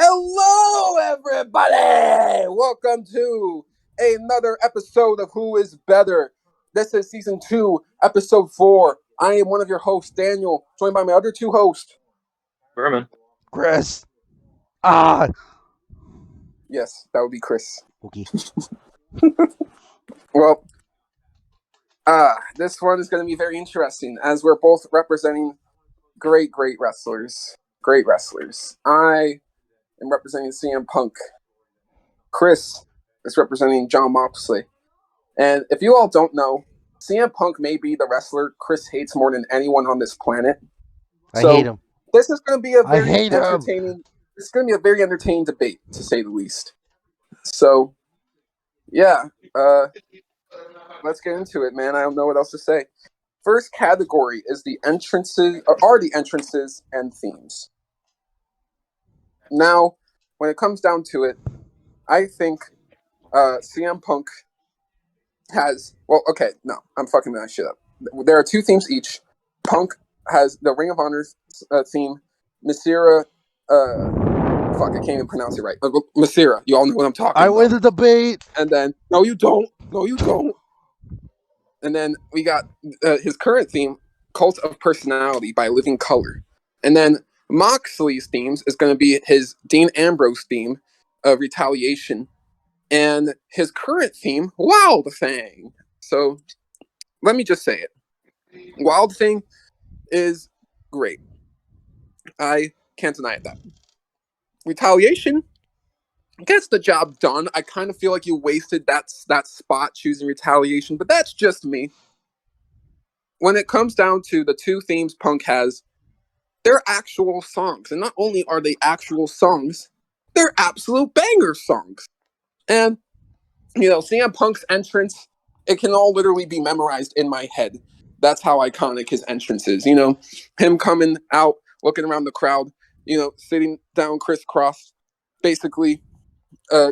Hello, everybody! Welcome to another episode of Who is Better. This is season 2, episode 4. I am one of your hosts, Daniel, joined by my other two hosts. Berman. Chris. Ah. Yes, that would be Chris. Okay. Well, this one is going to be very interesting as we're both representing great wrestlers. Great wrestlers. I am representing CmPunk. Chris is representing John Moxley. And if you all don't know, CmPunk may be the wrestler Chris hates more than anyone on this planet. I hate him. This is going to be a I very hate him. entertaining. It's going to be a very entertaining debate, to say the least. So, yeah, let's get into it, man. I don't know what else to say. First category is the entrances, or are the entrances and themes. Now, when it comes down to it, I think CmPunk has, well, okay, no, I'm fucking that shit up. There are two themes each. Punk has the Ring of Honor theme. Masira, fuck, I can't even pronounce it right. Masira, you all know what I'm talking about. I win the debate. And then, no, you don't. No, you don't. And then we got his current theme, Cult of Personality by Living Color. And then Moxley's themes is going to be his Dean Ambrose theme, Retaliation. And his current theme, Wild Thing. So let me just say it. Wild Thing is great. I can't deny it that. Retaliation gets the job done. I kind of feel like you wasted that spot choosing Retaliation, but that's just me. When it comes down to the two themes Punk has, they're actual songs. And not only are they actual songs, they're absolute banger songs. And, you know, CM Punk's entrance, it can all literally be memorized in my head. That's how iconic his entrance is. You know, him coming out, looking around the crowd, you know, sitting down crisscross, basically,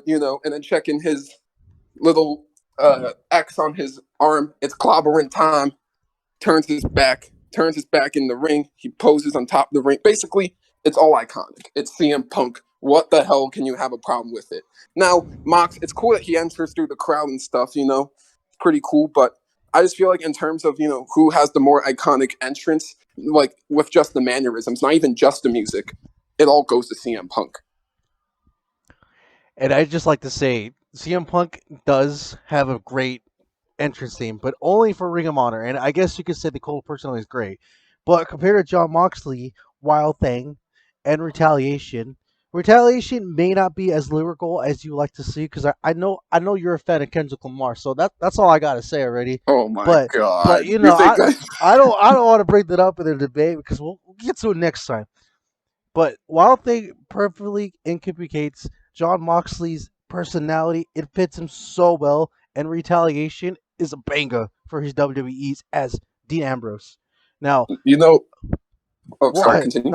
you know, and then checking his little X on his arm. It's clobbering time. Turns his back in the ring. He poses on top of the ring. Basically, it's all iconic. It's CM Punk. What the hell can you have a problem with it? Now, Mox, it's cool that he enters through the crowd and stuff, you know. It's pretty cool, but I just feel like in terms of, you know, who has the more iconic entrance, like with just the mannerisms, not even just the music, it all goes to CM Punk. And I'd just like to say, CM Punk does have a great entrance theme, but only for Ring of Honor. And I guess you could say the Cole personally is great. But compared to John Moxley, Wild Thing, and Retaliation may not be as lyrical as you like to see, because I know you're a fan of Kendrick Lamar, so that's all I gotta say already. Oh my But god! you know, think I don't want to bring that up in the debate because we'll get to it next time. But Wild Thing perfectly inculcates John Moxley's personality. It fits him so well, and Retaliation is a banger for his WWE's as Dean Ambrose. Now, you know? Oh, sorry. what? Continue.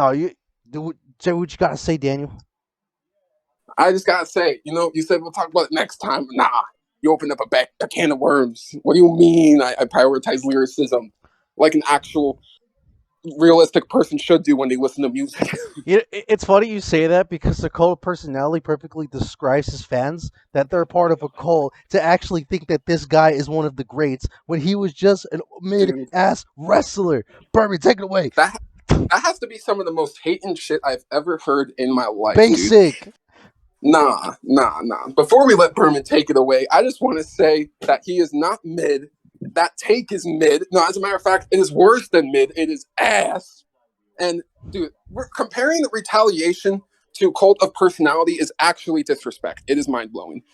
No, say what you gotta say, Daniel. I just gotta say, you know, you said we'll talk about it next time. Nah, you opened up a can of worms. What do you mean? I prioritize lyricism like an actual realistic person should do when they listen to music. It's funny you say that because the cult personality perfectly describes his fans that they're part of a cult to actually think that this guy is one of the greats when he was just a mid-ass wrestler. Berman, take it away. That has to be some of the most hating shit I've ever heard in my life. Basic. Dude. Nah. Before we let Berman take it away, I just want to say that he is not mid. That take is mid. No, as a matter of fact, it is worse than mid. It is ass. And dude, we're comparing the Retaliation to Cult of Personality is actually disrespect. It is mind blowing.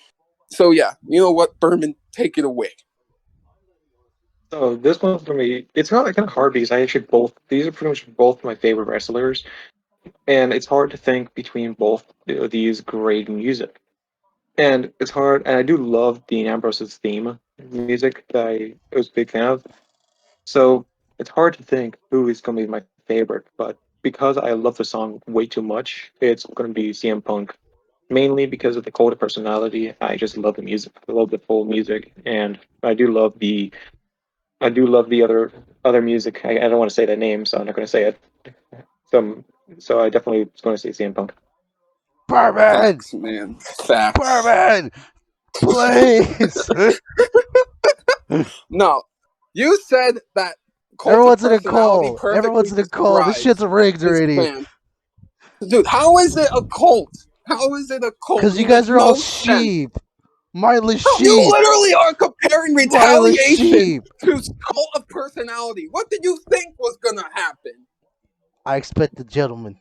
So yeah, you know what, Berman, take it away. So this one for me, it's not kind of hard because I actually both these are pretty much both my favorite wrestlers, and it's hard to think between both these great music. And it's hard, and I do love Dean Ambrose's theme music that I was a big fan of. So it's hard to think who is going to be my favorite, but because I love the song way too much, it's going to be CM Punk. Mainly because of the cult of personality, I just love the music. I love the full music, and I do love the other music. I don't want to say that name, so I'm not going to say it. So, so I definitely was going to say CM Punk. Berman, Facts, man. Facts. Berman, please. No, you said that Cult of Everyone's in a Personality call. Everyone's perfectly in a call. This shit's describes rigged this already. man. Dude, how is it a cult? How is it a cult? Because you It guys makes are all no sense. sheep. Mindless How you sheep. literally are comparing Mindless retaliation sheep. to Cult of Personality. What did you think was gonna happen? I expect the gentleman.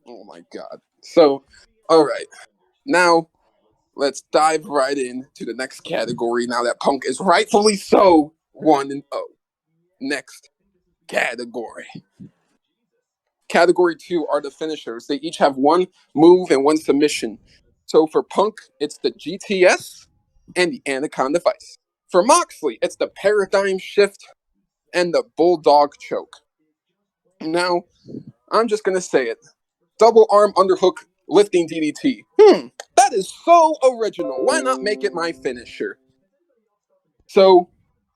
Oh my god. So, all right. Now let's dive right into the next category. Now that Punk is rightfully so 1-0. Next category. Category 2 are the finishers. They each have one move and one submission. So for Punk, it's the GTS and the Anaconda Vice. For Moxley, it's the Paradigm Shift and the Bulldog Choke. Now, I'm just going to say it. Double arm underhook lifting DDT. That is so original. Why not make it my finisher? So,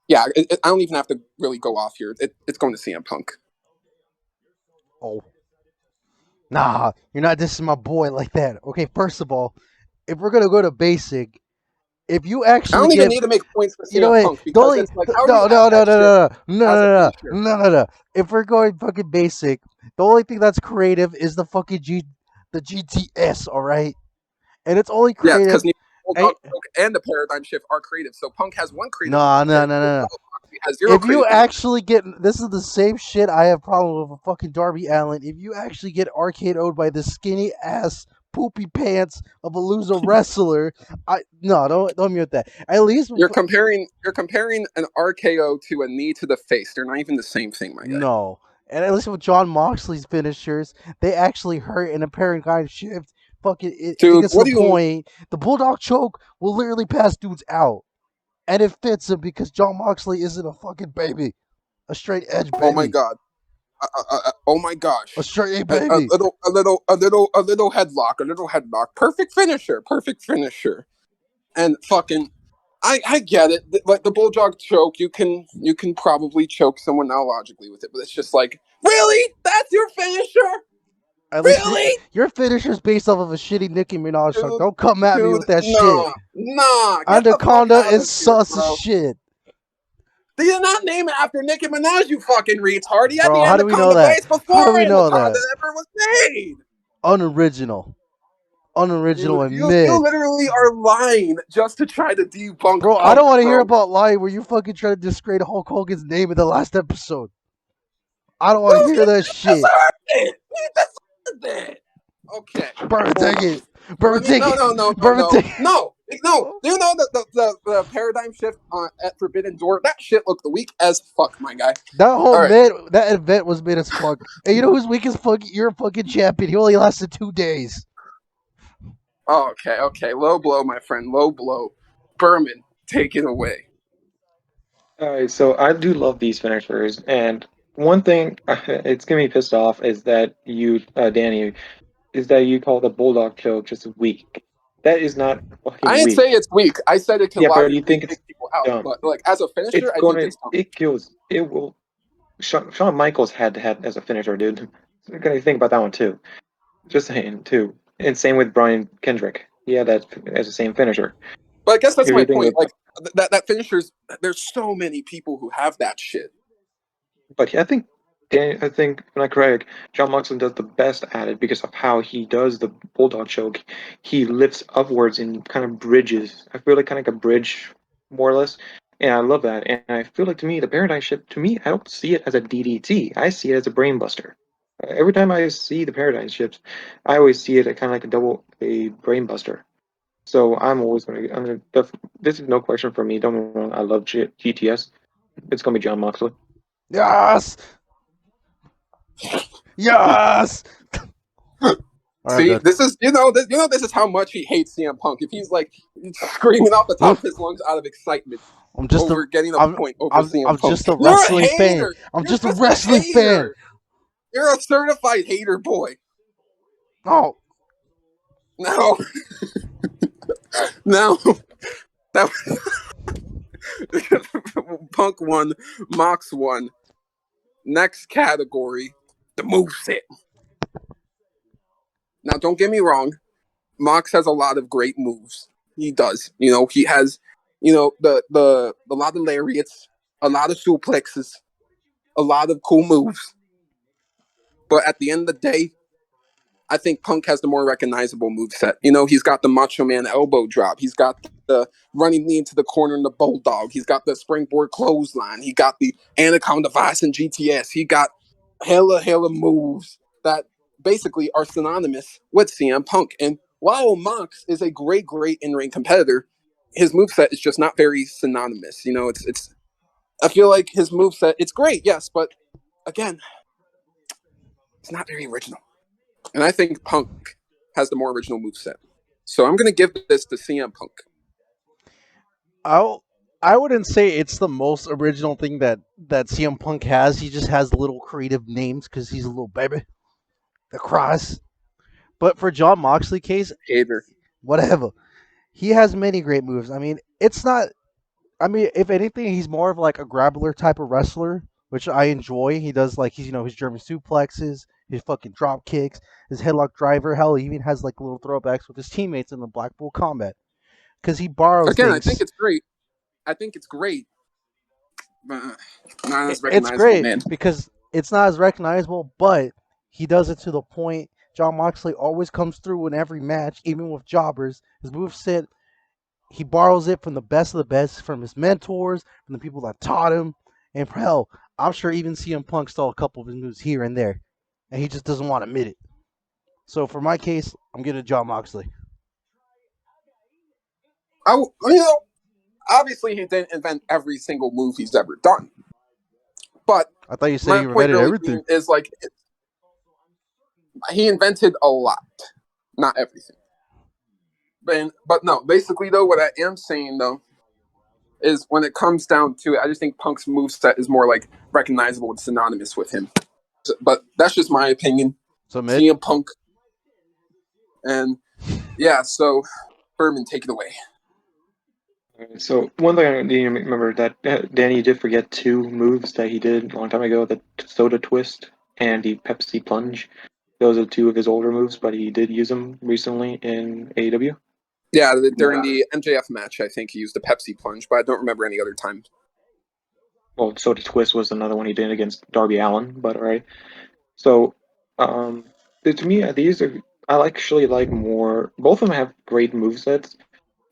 yeah, I don't even have to really go off here. It's going to CM Punk. Oh. Nah, you're not dissing my boy like that. Okay, first of all, if we're gonna go to basic, if you I actually don't even give, need to make points for you know CM what, Punk the because only it's like, how do you no have no no that no shit no no as a no finisher? no no no no. If we're going fucking basic, the only thing that's creative is the fucking the GTS. All right, and it's only Yeah, because creative. the Bulldog And, Choke and the Paradigm Shift are creative. So Punk has one creative no move no and no no no. Moxley has zero If you creative moves. actually get, this is the same shit I have problem with fucking Darby Allin. If you actually get RKO'd by this skinny ass poopy pants of a loser wrestler, I no don't mute that. At least You're comparing an RKO to a knee to the face. They're not even the same thing, my guy. no, and at least with John Moxley's finishers, they actually hurt in a paradigm shift. Fucking it Dude, gets to what the do you? point. The bulldog choke will literally pass dudes out, and it fits him because John Moxley isn't a fucking baby, a straight edge Oh my baby, god. Oh my a gosh. straight A A baby. little headlock, a little headlock. Perfect finisher, perfect finisher. And fucking, I get it. Like the bulldog choke, you can probably choke someone now logically with it, but it's just like, really? That's your finisher? At least Really? your finisher's based off of a shitty Nicki Minaj song. Dude, Don't come at me dude, with that shit. nah. Get the fuck Anaconda out is of here, sus as bro. shit. They did not name it after Nicki Minaj, you fucking retard. He had the Bro, how do we know Anaconda that? Vice How do before we know Anaconda that? ever was made. Unoriginal. Unoriginal Dude, and you mid. literally are lying just to try to debunk Bro, I Punk, don't want to hear bro. about lying where you fucking try to discredit Hulk Hogan's name in the last episode. I don't want to Well, hear that he shit. deserved it. He deserved it. Okay, Bourbon, hold take on. it. Bourbon, take No, it. no, no, no, Bourbon, no, take it. no, no. Do you know the paradigm shift at Forbidden Door? That shit looked weak as fuck, my guy. That whole All right. that event was mid as fuck. And you know who's weak as fuck? You're a fucking champion. He only lasted 2 days. Oh, okay. Low blow, my friend. Low blow. Berman, take it away. All right, so I do love these finishers, and one thing it's gonna be pissed off is that Danny, is that you call the bulldog choke just weak. That is not I fucking didn't say weak. it's weak. I said it can Yeah, but you logically think it's take people out. dumb. But like as a It's finisher, I think gonna, it's dumb. it kills. It will. Shawn Michaels had as a finisher, dude. You gotta think about that one too. Just saying too. And same with Brian Kendrick. He had that as the same finisher. But I guess that's If my you think point. of, Like that finishers. There's so many people who have that shit. but I think I think when I correct, John Moxley does the best at it because of how he does the bulldog choke. He lifts upwards and kind of bridges. I feel like kind of like a bridge, more or less. And I love that. And I feel like to me, the paradigm shift, to me, I don't see it as a DDT. I see it as a brain buster. Every time I see the paradigm shift, I always see it as kind of like a brain buster. So this is no question for me. Don't get me wrong. I love GTS. It's gonna be John Moxley. Yes! Yes! Alright, I'm See, done. this is how much he hates CM Punk. If he's like screaming off the top of his lungs out of excitement I'm just a over getting a I'm point over I'm CM I'm Punk, just a you're a wrestling fan. hater. I'm You're just a just a wrestling fan. hater. You're a certified hater, boy. Oh, No, no, that Punk won, Mox won. Next category, the moveset. Now, don't get me wrong. Mox has a lot of great moves. He does. He has, the a lot of lariats, a lot of suplexes, a lot of cool moves. But at the end of the day, I think Punk has the more recognizable moveset. He's got the Macho Man elbow drop. He's got the running knee into the corner and the bulldog. He's got the springboard clothesline. He got the Anaconda Vice and GTS. He got hella moves that basically are synonymous with CM Punk. And while Mox is a great in-ring competitor, his moveset is just not very synonymous. It's I feel like his moveset, it's great, yes, but again, it's not very original. And I think Punk has the more original moveset. So I'm going to give this to CM Punk. I wouldn't say it's the most original thing that CM Punk has. He just has little creative names because he's a little baby. The Cross. But for John Moxley case, Hater. whatever. He has many great moves. I mean, it's not. I mean, if anything, he's more of like a grappler type of wrestler, which I enjoy. He does like his German suplexes, his fucking drop kicks, his headlock driver. Hell, he even has like little throwbacks with his teammates in the Blackpool Combat because he borrows Again, things. I think it's great. But not as It's recognizable, great man. because it's not as recognizable, but he does it to the point. John Moxley always comes through in every match, even with jobbers. His moveset, he borrows it from the best of the best, from his mentors, from the people that taught him. And hell, I'm sure even CM Punk stole a couple of his moves here and there. And he just doesn't want to admit it. So for my case, I'm getting John Moxley. Obviously he didn't invent every single move he's ever done. But I thought you said my you point invented really everything. is like he invented a lot, not everything. But no, basically though, what I am saying though is when it comes down to it, I just think Punk's moveset is more like recognizable and synonymous with him. But that's just my opinion. So mid. CM Punk. And yeah, so Furman, take it away. So one thing I need to remember that Danny did forget two moves that he did a long time ago: the soda twist and the Pepsi plunge. Those are two of his older moves, but he did use them recently in AEW. Yeah, during the MJF match, I think he used the Pepsi plunge, but I don't remember any other time. Well, soda twist was another one he did against Darby Allin, but all right. So, to me, these are I actually like more. Both of them have great movesets,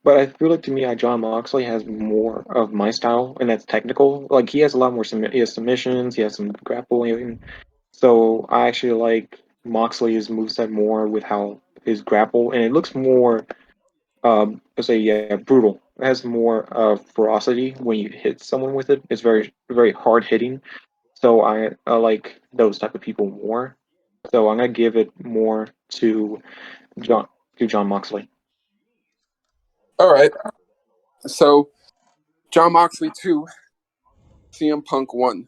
but I feel like to me, John Moxley has more of my style, and that's technical. Like he has a lot more. He has submissions. He has some grappling. So I actually like Moxley's moveset more with how his grapple, and it looks more, let's say, yeah, brutal. It has more ferocity when you hit someone with it. It's very hard hitting. So I like those type of people more. So I'm gonna give it more John to John Moxley. All right. So John Moxley 2, CM Punk 1.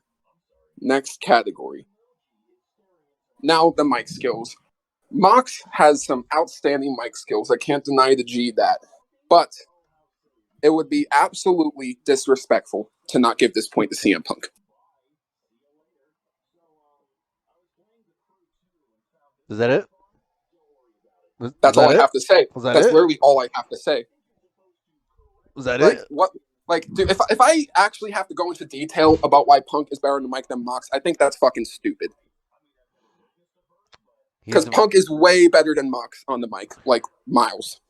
Next category. Now the mic skills. Mox has some outstanding mic skills. I can't deny the G that. But it would be absolutely disrespectful to not give this point to CM Punk. Is that it? That's all I have to say. Was that That's it? literally all I have to say. Was that Like it? what? Like, dude, if I actually have to go into detail about why Punk is better on the mic than Mox, I think that's fucking stupid. Because Punk is way better than Mox on the mic, like miles.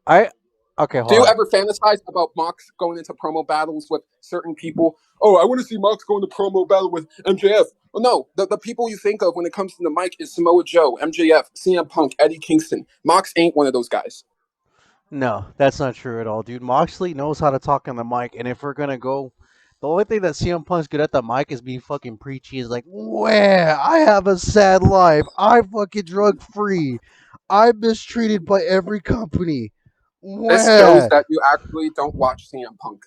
Okay, Do you ever fantasize about Mox going into promo battles with certain people? Oh, I want to see Mox go into promo battle with MJF. Well, no, the people you think of when it comes to the mic is Samoa Joe, MJF, CM Punk, Eddie Kingston. Mox ain't one of those guys. No, that's not true at all, dude. Moxley knows how to talk on the mic, and if we're gonna go, the only thing that CM Punk's good at the mic is being fucking preachy. Is like, where I have a sad life, I'm fucking drug free, I'm mistreated by every company. This shows Where? that you actually don't watch CM Punk.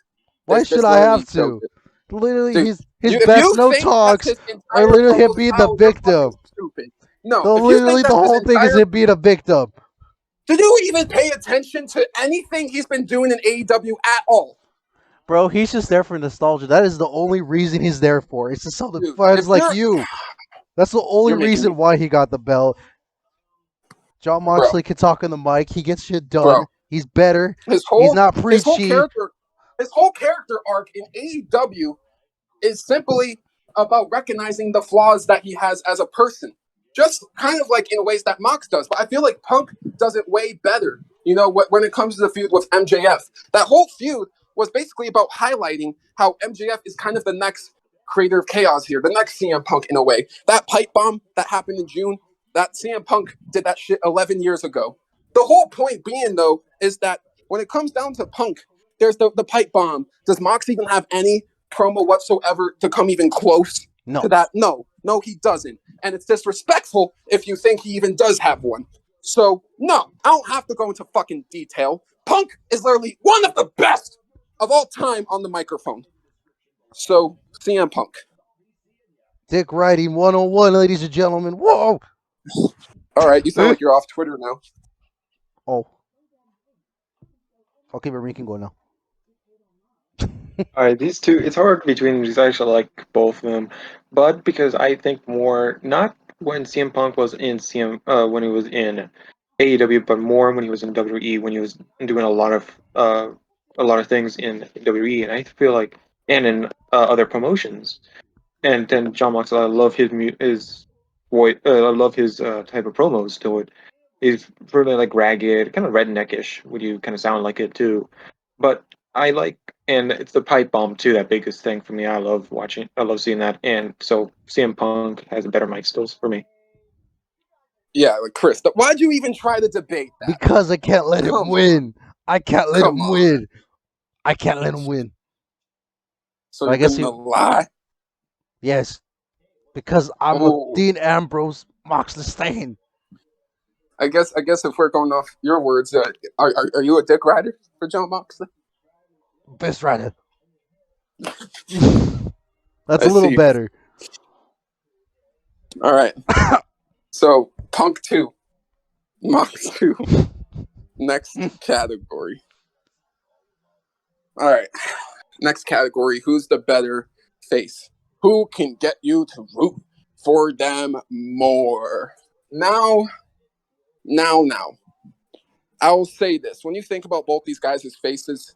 Why should I have to? Literally, Dude, his if best you no think that's talks his are entire literally him promo being the style, you're fucking victim. stupid. No, So if you think literally, the that's his whole thing is entire... him being a victim. Did you even pay attention to anything he's been doing in AEW at all? Bro, he's just there for nostalgia. That is the only reason he's there for. It's to sell the Dude, fans if like you're... you. That's the only You're making me... reason why he got the belt. John bro, Moxley can talk on the mic. He gets shit done. bro. He's better. His He's whole not his whole preachy. character his whole character arc in AEW is simply about recognizing the flaws that he has as a person. Just kind of like in ways that Mox does. But I feel like Punk does it way better. You know, when it comes to the feud with MJF, that whole feud was basically about highlighting how MJF is kind of the next creator of chaos here, the next CM Punk in a way. That pipe bomb that happened in June, that CM Punk did that shit 11 years ago. The whole point being, though, is that when it comes down to Punk, there's the pipe bomb. Does Mox even have any promo whatsoever to come even close to No. that? No, he doesn't. And it's disrespectful if you think he even does have one. So, no, I don't have to go into fucking detail. Punk is literally one of the best of all time on the microphone. So, CM Punk. Dick riding 101, ladies and gentlemen. Whoa. All right, you sound like you're off Twitter now. Oh. Okay, but we can go now. All right, these two, it's hard between these. I actually like both of them, but because I think more not when CM Punk was in when he was in AEW, but more when he was in WWE, when he was doing a lot of things in WWE, and I feel like and in other promotions. And then John Moxley, I love his voice. I love his type of promos to it. He's really like ragged, kind of redneckish. Would you kind of sound like it too? But I like, and it's the pipe bomb too. That biggest thing for me. I love watching. I love seeing that. And so CM Punk has a better mic skills for me. Yeah, like Chris. Why'd you even try to debate that? Because I can't let him Come win. I can't let Come him on. win. I can't let him win. So I you're guess gonna lie? yes. Because I'm a Oh, Dean Ambrose Moxley stain. I guess if we're going off your words, are you a dick rider for John Moxley? Best rider. That's I a little see. better. All right. So Punk 2, Mox 2. Next category. All right. Next category. Who's the better face? Who can get you to root for them more? Now. I will say this. When you think about both these guys' faces,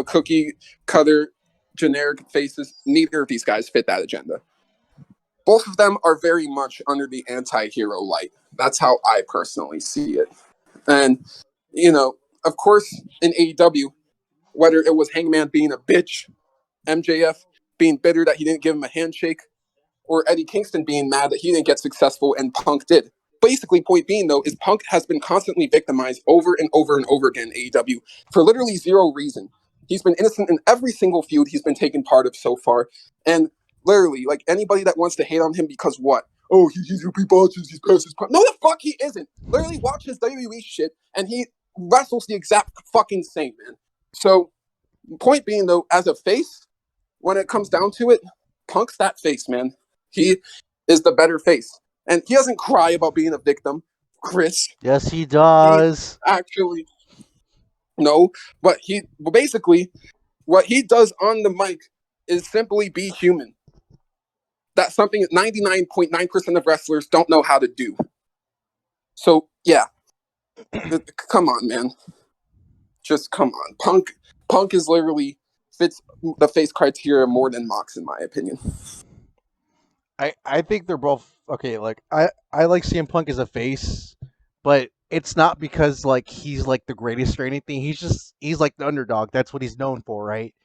cookie cutter, generic faces, neither of these guys fit that agenda. Both of them are very much under the anti-hero light. That's how I personally see it. And, of course, in AEW, whether it was Hangman being a bitch, MJF being bitter that he didn't give him a handshake, or Eddie Kingston being mad that he didn't get successful and Punk did. Basically, point being, though, is Punk has been constantly victimized over and over and over again in AEW for literally zero reason. He's been innocent in every single feud he's been taken part of so far. And literally, like anybody that wants to hate on him because what? Oh, he's repeat botches, he's past his prime. No, the fuck he isn't. Literally, watch his WWE shit, and he wrestles the exact fucking same, man. So, point being, though, as a face, when it comes down to it, Punk's that face, man. He is the better face. And he doesn't cry about being a victim, Chris. Yes, he He does. actually, no, but basically, what he does on the mic is simply be human. That's something 99.9% of wrestlers don't know how to do. So, yeah, come on, man. Just come on. Punk is literally fits the face criteria more than Mox, in my opinion. I think they're both okay. Like I like CM Punk as a face, but it's not because like he's like the greatest or anything. He's like the underdog. That's what he's known for, right?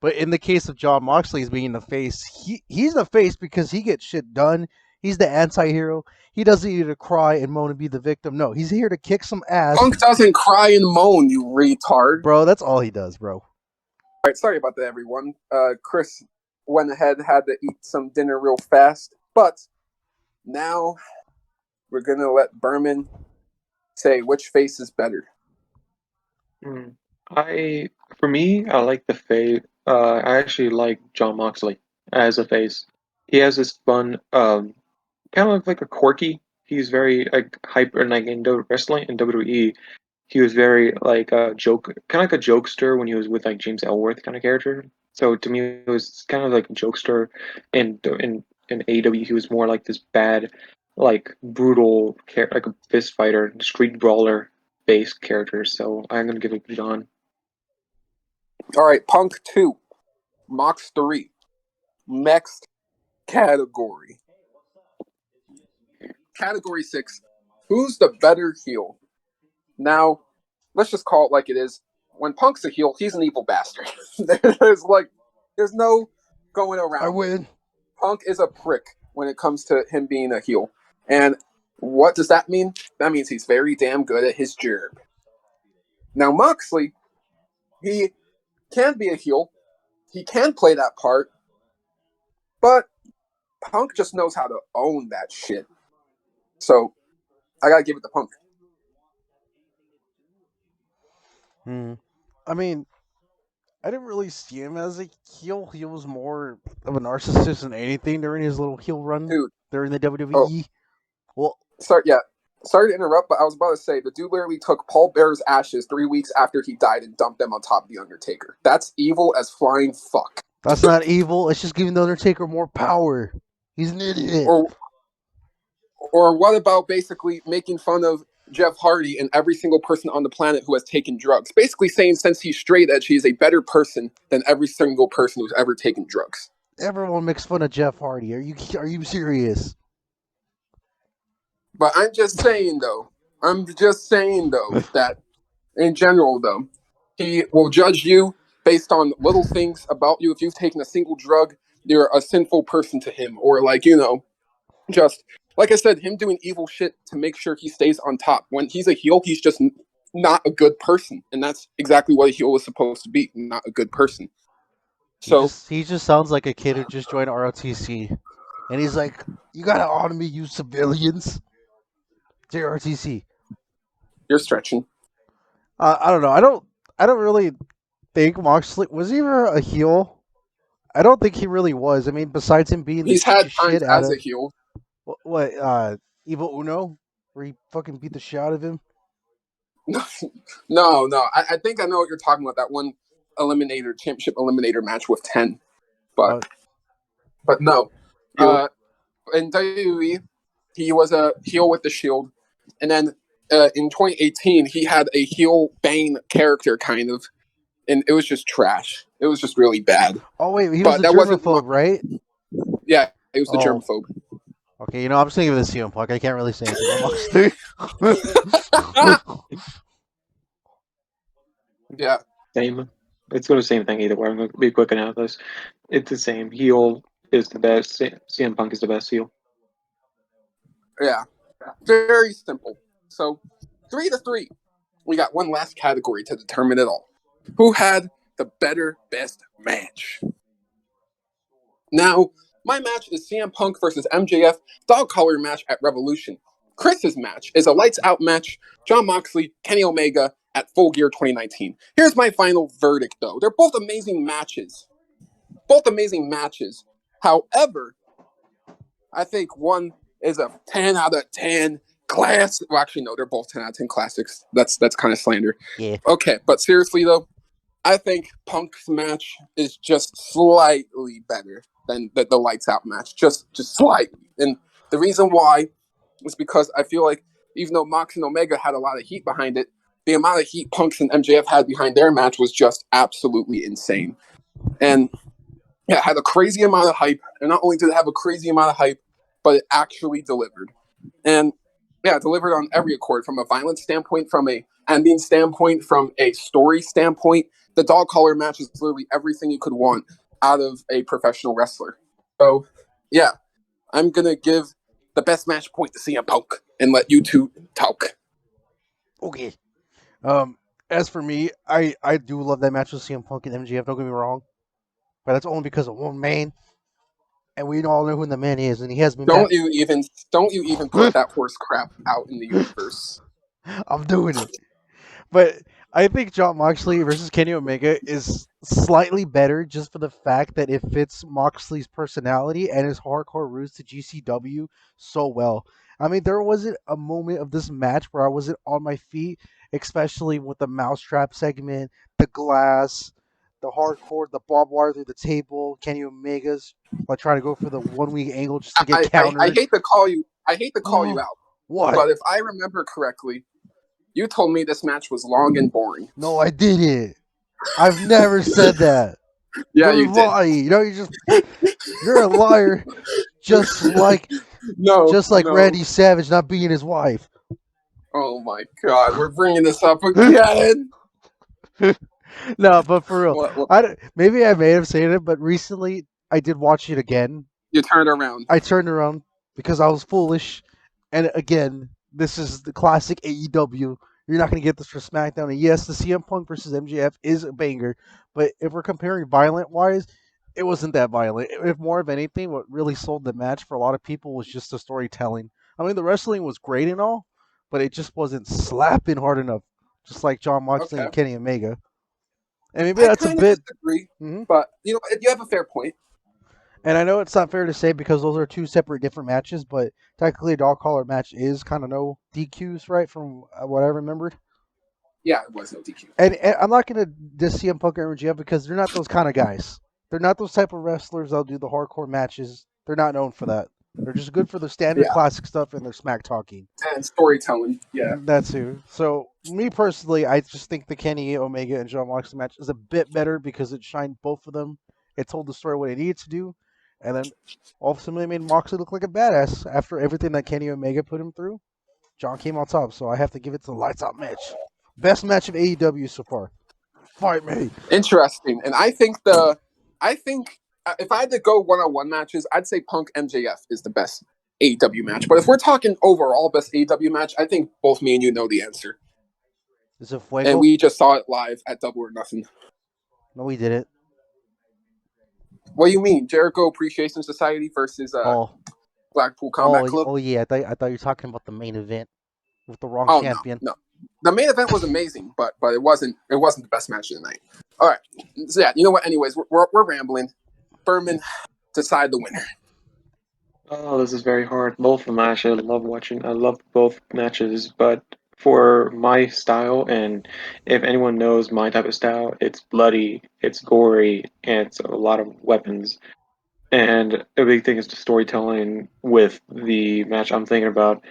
But in the case of John Moxley as being the face, he's the face because he gets shit done. He's the anti-hero. He doesn't need to cry and moan and be the victim. No, he's here to kick some ass. Punk doesn't cry and moan, you retard. Bro, that's all he does, bro. All right, sorry about that, everyone. Chris went ahead, had to eat some dinner real fast, but now we're gonna let Berman say which face is better. Mm. I For me, I like the face. I actually like John Moxley as a face. He has this fun, kind of like a quirky. He's very like hyper, and like in wrestling in WWE, he was very like a joke, kind of like a jokester when he was with like James Ellsworth kind of character. So to me, it was kind of like a jokester in in AEW he was more like this bad, like brutal, like a fist fighter, street brawler based character. So I'm gonna give it to John. All right, Punk 2, Mox 3. Next category. Category 6. Who's the better heel? Now, let's just call it like it is. When Punk's a heel, he's an evil bastard. There's no going I around it. win. Punk is a prick when it comes to him being a heel. And what does that mean? That means he's very damn good at his job. Now, Moxley, he can be a heel. He can play that part. But Punk just knows how to own that shit. So, I gotta give it to Punk. I mean, I didn't really see him as a heel. He was more of a narcissist than anything during his little heel run Dude. during the Oh, WWE. Well, sorry to interrupt, but I was about to say the dude literally took Paul Bear's ashes 3 weeks after he died and dumped them on top of the Undertaker. That's evil as flying fuck. that's not evil. It's just giving the Undertaker more power. He's an idiot. Or what about basically making fun of Jeff Hardy and every single person on the planet who has taken drugs? Basically saying since he's straight edge, he is a better person than every single person who's ever taken drugs. Everyone makes fun of Jeff Hardy. Are you serious? But I'm just saying though, that in general though, he will judge you based on little things about you. If you've taken a single drug, you're a sinful person to him. Or just like I said, him doing evil shit to make sure he stays on top. When he's a heel, he's just not a good person. And that's exactly what a heel is supposed to be, not a good person. So He just sounds like a kid who just joined ROTC. And he's like, you gotta honor me, you civilians. JRTC. you're stretching. I don't know. I don't really think Moxley was he ever a heel. I don't think he really was. I mean, besides him being He's the had times shit out as a of heel. what Evil Uno, where he fucking beat the shit out of him. No. I think I know what you're talking about. That one championship eliminator match with 10. But no. In WWE, he was a heel with the Shield. And then in 2018, he had a heel Bane character, kind of. And it was just trash. It was just really bad. Oh wait, he was But the that wasn't. germaphobe, right? Yeah, it was the Oh. germaphobe. Okay, I'm just thinking of the CmPunk. I can't really say anything about Moxley. Yeah. Same. It's going to the same thing either way. I'm going to be quick and out this. It's the same. Heel is the best. CM Punk is the best heel. Yeah. Very simple. So 3-3. We got one last category to determine it all. Who had the best match? Now, my match is CM Punk versus MJF dog collar match at Revolution. Chris's match is a lights out match. Jon Moxley, Kenny Omega at Full Gear 2019. Here's my final verdict, though. They're both amazing matches. However, I think one is a 10 out of 10 class. Well, actually, no, they're both 10 out of 10 classics. That's kind of slander. Yeah. Okay, but seriously, though, I think Punk's match is just slightly better than the lights out match. Just slightly. And the reason why is because I feel like even though Mox and Omega had a lot of heat behind it, the amount of heat Punks and MJF had behind their match was just absolutely insane. And it had a crazy amount of hype. And not only did it have a crazy amount of hype, but it actually delivered. And yeah, it delivered on every accord, from a violence standpoint, from a ending standpoint, from a story standpoint. The dog collar match is literally everything you could want out of a professional wrestler. So yeah, I'm gonna give the best match point to CM Punk and let you two talk. Okay. As for me, I do love that match with CM Punk and MJF. Don't get me wrong, but that's only because of one man, and we all know who the man is, and he has been. Don't you even put that horse crap out in the universe. I'm doing it. But I think Jon Moxley versus Kenny Omega is slightly better just for the fact that it fits Moxley's personality and his hardcore roots to GCW so well. I mean, there wasn't a moment of this match where I wasn't on my feet, especially with the mousetrap segment, the glass, the hardcore, the barbed wire through the table, Kenny Omega's like trying to go for the 1 week angle just to get I countered. hate to call you. I hate to call you Oh, out, what? but if I remember correctly, you told me this match was long and boring. No, I didn't. I've never said that. Yeah, You're you did. lying. You're a liar. Just like No, no. Randy Savage not being his wife. Oh my God, we're bringing this up again. No, but for real, What, maybe I may have said it, but recently I did watch it again. you turned around. I turned around because I was foolish, and again, this is the classic AEW. You're not going to get this for SmackDown. And yes, the CM Punk versus MJF is a banger, but if we're comparing violent wise, it wasn't that violent. If more of anything, what really sold the match for a lot of people was just the storytelling. I mean, the wrestling was great and all, but it just wasn't slapping hard enough, just like John Moxley Okay, and Kenny Omega. And maybe I that's a kind of bit. disagree, Mhm. but you have a fair point. And I know it's not fair to say because those are two separate different matches, but technically a dog collar match is kind of no DQs, right? From what I remembered. Yeah, it was no DQ. And I'm not going to diss CM Punk or MJF because they're not those kind of guys. They're not those type of wrestlers that'll do the hardcore matches. They're not known for that. They're just good for the standard Yeah, classic stuff and their smack talking. and storytelling. Yeah, That's who. So me personally, I just think the Kenny Omega and John Moxley match is a bit better because it shined both of them. It told the story what it needed to do, and then ultimately made Moxley look like a badass after everything that Kenny Omega put him through. John came on top, so I have to give it to the lights out match. Best match of AEW so far. Fight me. interesting. And I think if I had to go 1-on-1 matches, I'd say Punk MJF is the best AEW match. But if we're talking overall best AEW match, I think both me and you know the answer. Is it And Fuego? we just saw it live at Double or Nothing. No, we did it. What do you mean, Jericho Appreciation Society versus Oh, Blackpool Combat Club? oh yeah. I thought you were talking about the main event with the wrong Oh no, champion. no. The main event was amazing, but it wasn't the best match of the night. All right, so yeah, you know what? Anyways, we're rambling. Berman, decide the winner. Oh, this is very hard. Both of them, actually, I love watching. I love both matches, but for my style, and if anyone knows my type of style, it's bloody, it's gory, and it's a lot of weapons. And a big thing is the storytelling with the match I'm thinking about,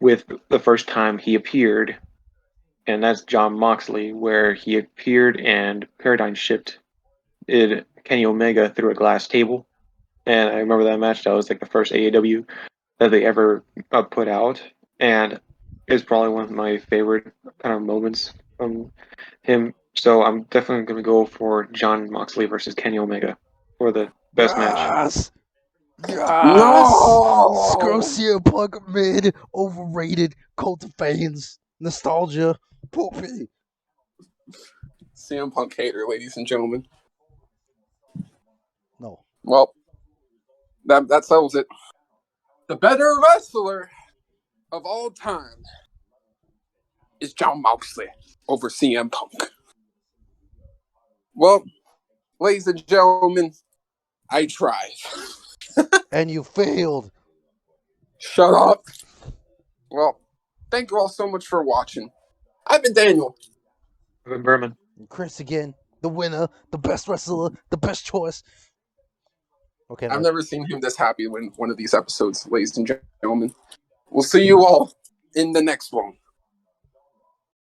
with the first time he appeared, and that's John Moxley, where he appeared and paradigm shift Kenny Omega through a glass table. And I remember that match. That was like the first AAW that they ever put out, and it's probably one of my favorite kind of moments from him. So I'm definitely going to go for John Moxley versus Kenny Omega for the best match. Yes. Yes. Screw No, CM Punk mid, overrated, cult of fans, nostalgia, poopy. CM Punk hater, ladies and gentlemen. No. Well, that settles it. The better wrestler of all time is John Moxley over CM Punk. Well, ladies and gentlemen, I tried. And you failed. Shut up. Well, thank you all so much for watching. I've been Daniel. Evan Berman. Chris again, the winner, the best wrestler, the best choice. Okay, I've Mark. never seen him this happy when one of these episodes, ladies and gentlemen. We'll see you all in the next one.